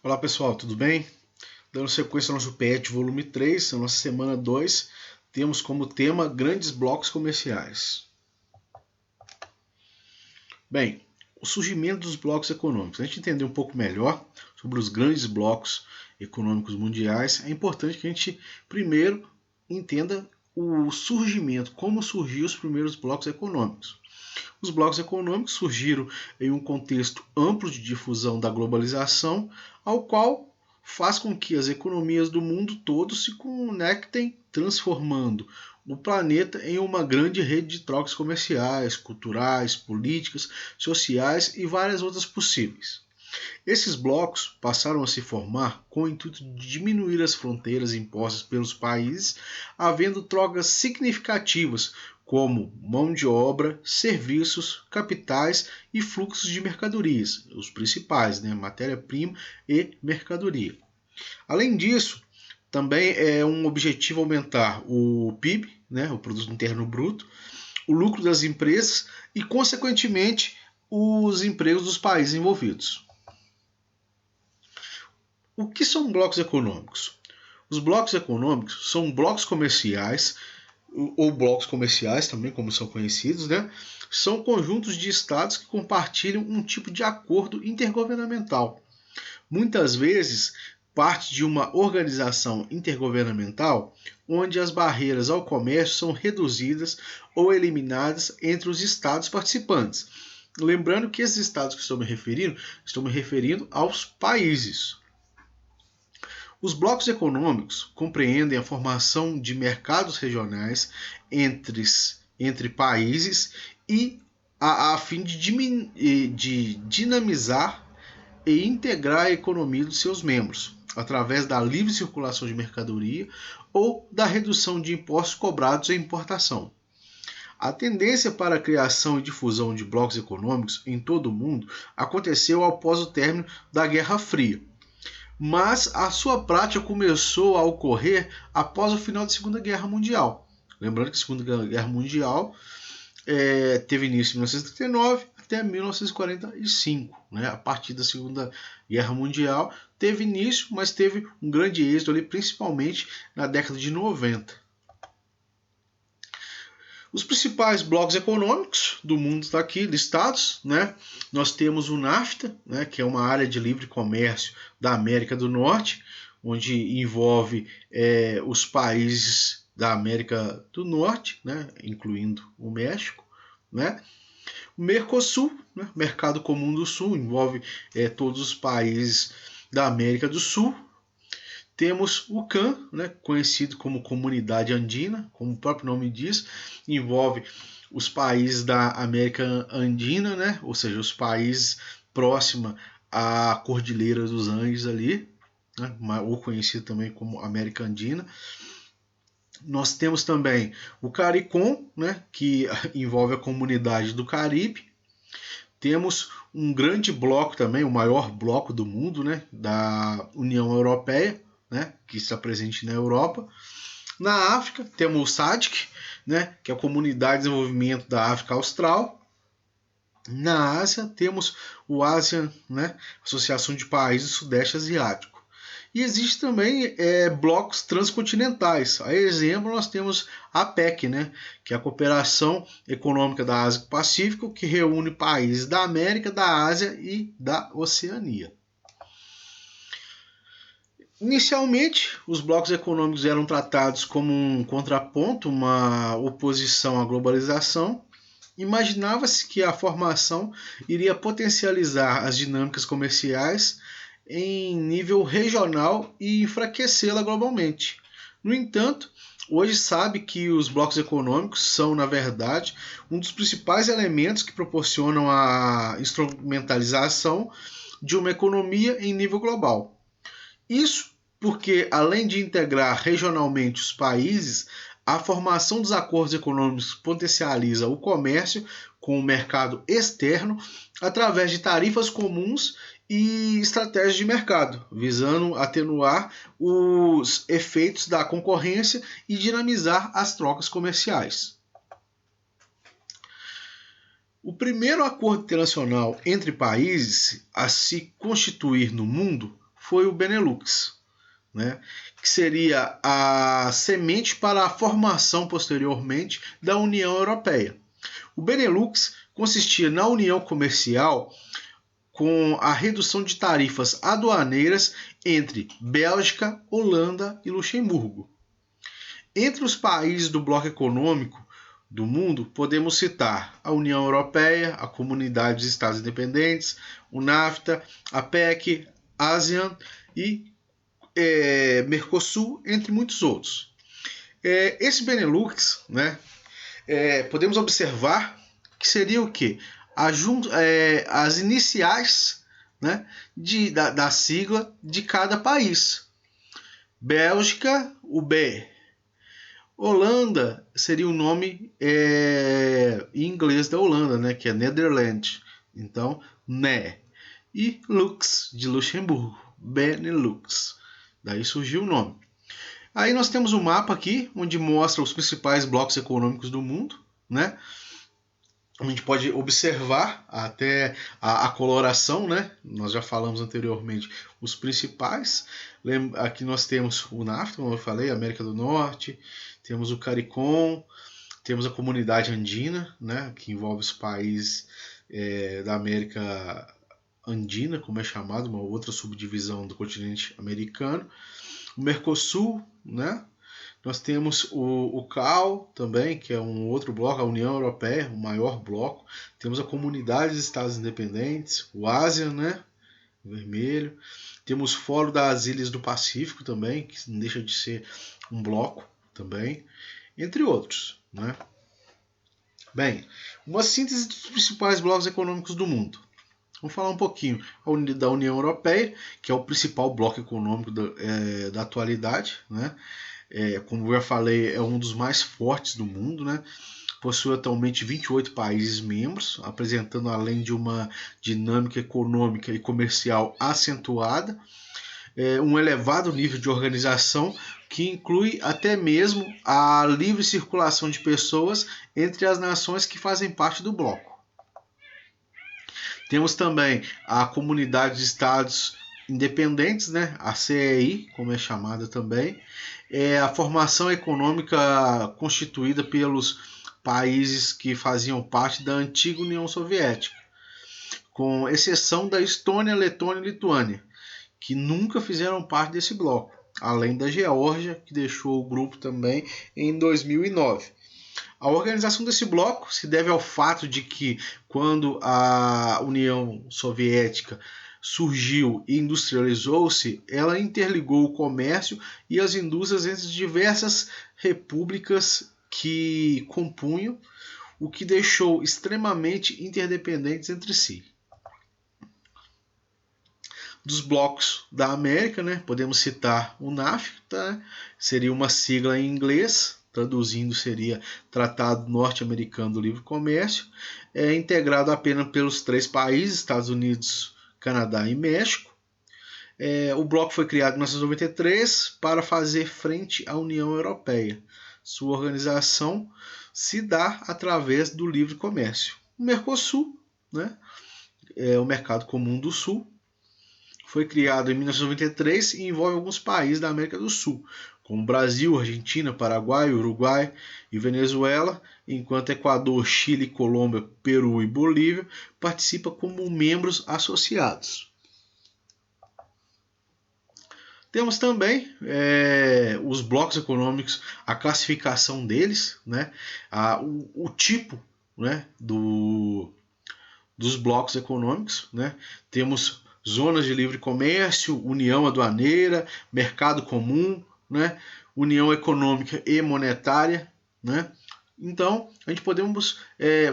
Olá pessoal, tudo bem? Dando sequência ao nosso PET volume 3, na nossa semana 2, temos como tema grandes blocos comerciais. Bem, o surgimento dos blocos econômicos. A gente entender um pouco melhor sobre os grandes blocos econômicos mundiais, é importante que a gente primeiro entenda o surgimento, como surgiu os primeiros blocos econômicos. Os blocos econômicos surgiram em um contexto amplo de difusão da globalização, ao qual faz com que as economias do mundo todo se conectem, transformando o planeta em uma grande rede de trocas comerciais, culturais, políticas, sociais e várias outras possíveis. Esses blocos passaram a se formar com o intuito de diminuir as fronteiras impostas pelos países, havendo trocas significativas como mão de obra, serviços, capitais e fluxos de mercadorias, os principais, matéria-prima e mercadoria. Além disso, também é um objetivo aumentar o PIB, o Produto Interno Bruto, o lucro das empresas e, consequentemente, os empregos dos países envolvidos. O que são blocos econômicos? Os blocos econômicos são blocos comerciais, ou blocos comerciais também, como são conhecidos, são conjuntos de estados que compartilham um tipo de acordo intergovernamental. Muitas vezes, parte de uma organização intergovernamental onde as barreiras ao comércio são reduzidas ou eliminadas entre os estados participantes. Lembrando que esses estados que estou me referindo aos países. Os blocos econômicos compreendem a formação de mercados regionais entre países e a fim de dinamizar e integrar a economia dos seus membros, através da livre circulação de mercadoria ou da redução de impostos cobrados em importação. A tendência para a criação e difusão de blocos econômicos em todo o mundo aconteceu após o término da Guerra Fria, mas a sua prática começou a ocorrer após o final da Segunda Guerra Mundial. Lembrando que a Segunda Guerra Mundial teve início em 1939 até 1945. A partir da Segunda Guerra Mundial teve início, mas teve um grande êxito ali, principalmente na década de 90. Os principais blocos econômicos do mundo estão aqui listados. Nós temos o NAFTA, que é uma área de livre comércio da América do Norte, onde envolve os países da América do Norte, incluindo o México. O Mercosul, Mercado Comum do Sul, envolve todos os países da América do Sul. Temos o CAN, conhecido como Comunidade Andina, como o próprio nome diz, envolve os países da América Andina, ou seja, os países próximos à Cordilheira dos Andes ali, ou conhecido também como América Andina. Nós temos também o CARICOM, que envolve a comunidade do Caribe. Temos um grande bloco também, o maior bloco do mundo, da União Europeia, que está presente na Europa. Na África, temos o SADC, que é a Comunidade de Desenvolvimento da África Austral. Na Ásia, temos o ASEAN, Associação de Países do Sudeste Asiático. E existe também blocos transcontinentais. A exemplo, nós temos a APEC, que é a Cooperação Econômica da Ásia e Pacífico, que reúne países da América, da Ásia e da Oceania. Inicialmente, os blocos econômicos eram tratados como um contraponto, uma oposição à globalização. Imaginava-se que a formação iria potencializar as dinâmicas comerciais em nível regional e enfraquecê-la globalmente. No entanto, hoje sabe que os blocos econômicos são, na verdade, um dos principais elementos que proporcionam a instrumentalização de uma economia em nível global. Isso porque, além de integrar regionalmente os países, a formação dos acordos econômicos potencializa o comércio com o mercado externo através de tarifas comuns e estratégias de mercado, visando atenuar os efeitos da concorrência e dinamizar as trocas comerciais. O primeiro acordo internacional entre países a se constituir no mundo foi o Benelux, né, que seria a semente para a formação posteriormente da União Europeia. O Benelux consistia na união comercial com a redução de tarifas aduaneiras entre Bélgica, Holanda e Luxemburgo. Entre os países do bloco econômico do mundo, podemos citar a União Europeia, a Comunidade dos Estados Independentes, o NAFTA, a PEC, ASEAN e Mercosul, entre muitos outros. Esse Benelux, né, podemos observar que seria o quê? As iniciais, né, da sigla de cada país. Bélgica, o B. Holanda seria o nome em inglês da Holanda, né, que é Netherlands. Então, NE. E Lux, de Luxemburgo. Benelux. Daí surgiu o nome. Aí nós temos um mapa aqui, onde mostra os principais blocos econômicos do mundo, né? A gente pode observar até a coloração, né? Nós já falamos anteriormente os principais. Aqui nós temos o NAFTA, como eu falei, América do Norte, temos o CARICOM, temos a Comunidade Andina, né? Que envolve os países da América Andina, como é chamado, uma outra subdivisão do continente americano. O Mercosul, né? Nós temos o CAL também, que é um outro bloco, a União Europeia, o maior bloco. Temos a Comunidade dos Estados Independentes, o ASEAN, né? Vermelho. Temos o Fórum das Ilhas do Pacífico também, que não deixa de ser um bloco também, entre outros, né? Bem, uma síntese dos principais blocos econômicos do mundo. Vamos falar um pouquinho da União Europeia, que é o principal bloco econômico da atualidade, né? Como eu já falei, é um dos mais fortes do mundo, né? Possui atualmente 28 países membros, apresentando além de uma dinâmica econômica e comercial acentuada, um elevado nível de organização que inclui até mesmo a livre circulação de pessoas entre as nações que fazem parte do bloco. Temos também a Comunidade de Estados Independentes, né? A CEI, como é chamada também, é a formação econômica constituída pelos países que faziam parte da antiga União Soviética, com exceção da Estônia, Letônia e Lituânia, que nunca fizeram parte desse bloco, além da Geórgia, que deixou o grupo também em 2009. A organização desse bloco se deve ao fato de que, quando a União Soviética surgiu e industrializou-se, ela interligou o comércio e as indústrias entre diversas repúblicas que compunham, o que deixou extremamente interdependentes entre si. Dos blocos da América, né, podemos citar o NAFTA, né, seria uma sigla em inglês, traduzindo seria Tratado Norte-Americano do Livre Comércio, integrado apenas pelos 3 países, Estados Unidos, Canadá e México. O bloco foi criado em 1993 para fazer frente à União Europeia. Sua organização se dá através do livre comércio. O Mercosul, né, o Mercado Comum do Sul, foi criado em 1993 e envolve alguns países da América do Sul, como Brasil, Argentina, Paraguai, Uruguai e Venezuela, enquanto Equador, Chile, Colômbia, Peru e Bolívia participam como membros associados. Temos também os blocos econômicos, a classificação deles, né, o tipo, né, dos blocos econômicos, né. Temos zonas de livre comércio, união aduaneira, mercado comum, né, união econômica e monetária, né. Então, a gente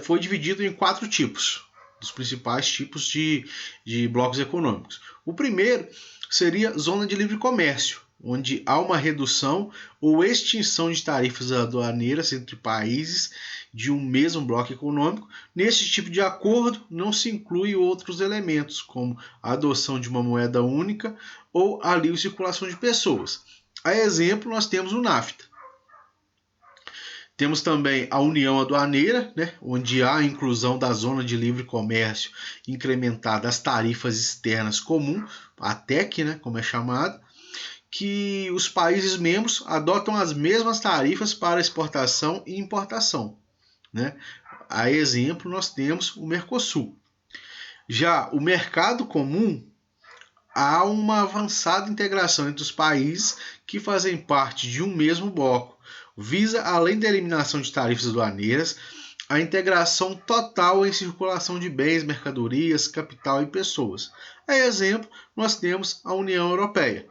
foi dividido em 4 tipos, dos principais tipos de blocos econômicos. O primeiro seria zona de livre comércio, onde há uma redução ou extinção de tarifas aduaneiras entre países de um mesmo bloco econômico. Nesse tipo de acordo, não se inclui outros elementos, como a adoção de uma moeda única ou a livre circulação de pessoas. A exemplo, nós temos o NAFTA. Temos também a União Aduaneira, né, onde há a inclusão da zona de livre comércio incrementada das tarifas externas comum, a TEC, né, como é chamado, que os países membros adotam as mesmas tarifas para exportação e importação, né? A exemplo, nós temos o Mercosul. Já o mercado comum, há uma avançada integração entre os países que fazem parte de um mesmo bloco. Visa, além da eliminação de tarifas aduaneiras, a integração total em circulação de bens, mercadorias, capital e pessoas. A exemplo, nós temos a União Europeia.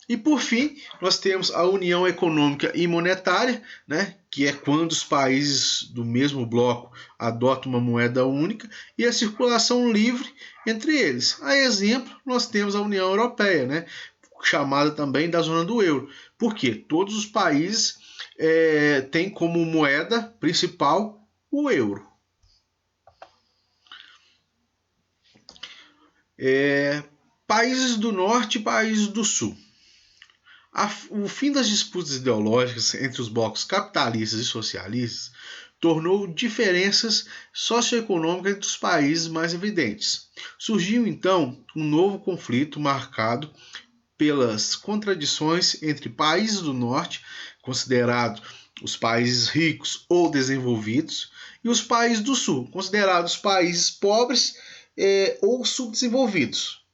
E por fim, nós temos a União Econômica e Monetária, né, que é quando os países do mesmo bloco adotam uma moeda única e a circulação livre entre eles. A exemplo, nós temos a União Europeia, né, chamada também da zona do euro, porque todos os países têm como moeda principal o euro. Países do Norte e países do Sul. O fim das disputas ideológicas entre os blocos capitalistas e socialistas tornou diferenças socioeconômicas entre os países mais evidentes. Surgiu então um novo conflito marcado pelas contradições entre países do Norte, considerados os países ricos ou desenvolvidos, e os países do Sul, considerados países pobres ou subdesenvolvidos.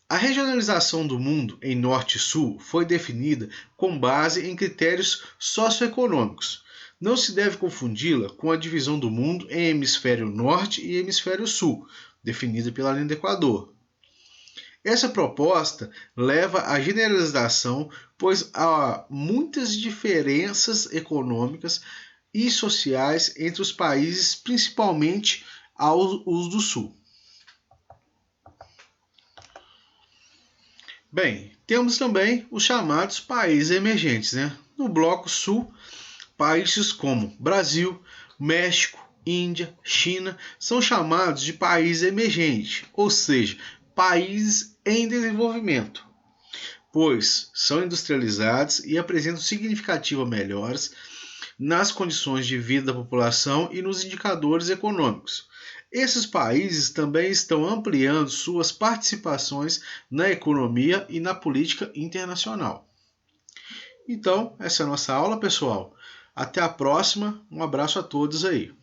A regionalização do mundo em Norte e Sul foi definida com base em critérios socioeconômicos. Não se deve confundi-la com a divisão do mundo em hemisfério Norte e hemisfério Sul, definida pela linha do Equador. Essa proposta leva à generalização, pois há muitas diferenças econômicas e sociais entre os países, principalmente os do Sul. Bem, temos também os chamados países emergentes, né? No Bloco Sul, países como Brasil, México, Índia, China são chamados de países emergentes, ou seja, países em desenvolvimento, pois são industrializados e apresentam significativas melhoras nas condições de vida da população e nos indicadores econômicos. Esses países também estão ampliando suas participações na economia e na política internacional. Então, essa é a nossa aula, pessoal. Até a próxima. Um abraço a todos aí.